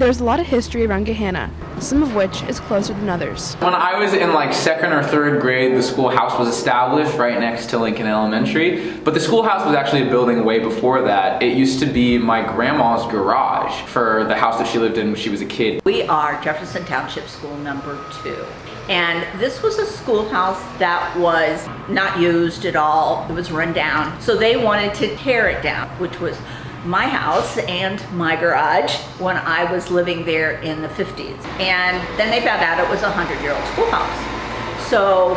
There's a lot of history around Gahanna, some of which is closer than others. When I was in like 2nd or 3rd grade, the schoolhouse was established right next to Lincoln Elementary. But the schoolhouse was actually a building way before that. It used to be my grandma's garage for the house that she lived in when she was a kid. We are Jefferson Township School number 2. And this was a schoolhouse that was not used at all. It was run down. So they wanted to tear it down, which was my house and my garage when I was living there in the 50s. And then they found out it was a 100-year-old schoolhouse. So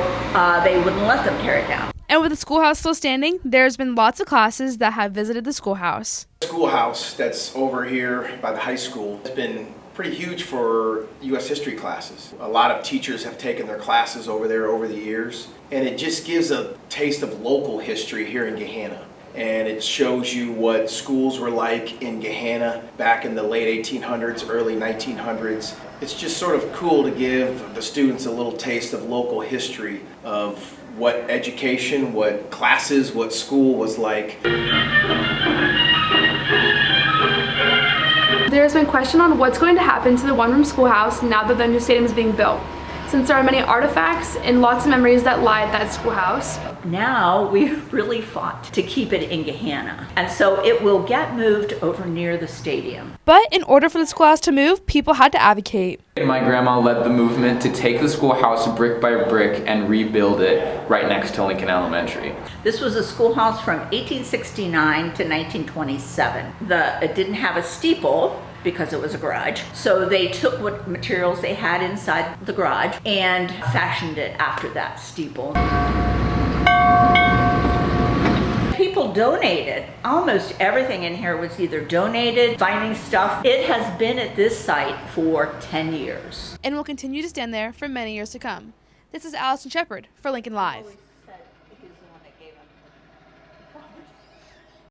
they wouldn't let them tear it down. And with the schoolhouse still standing, there's been lots of classes that have visited the schoolhouse. The schoolhouse that's over here by the high school has been pretty huge for U.S. history classes. A lot of teachers have taken their classes over there over the years, and it just gives a taste of local history here in Gahanna. And it shows you what schools were like in Gahanna back in the late 1800s, early 1900s. It's just sort of cool to give the students a little taste of local history of what education, what classes, what school was like. There's been question on what's going to happen to the one-room schoolhouse now that the new stadium is being built, since there are many artifacts and lots of memories that lie at that schoolhouse. Now we really fought to keep it in Gahanna, and so it will get moved over near the stadium. But in order for the schoolhouse to move, people had to advocate. My grandma led the movement to take the schoolhouse brick by brick and rebuild it right next to Lincoln Elementary. This was a schoolhouse from 1869 to 1927. It didn't have a steeple because it was a garage. So they took what materials they had inside the garage and fashioned it after that steeple. People donated. Almost everything in here was either donated, finding stuff. It has been at this site for 10 years. And will continue to stand there for many years to come. This is Allison Shepard for Lincoln Live.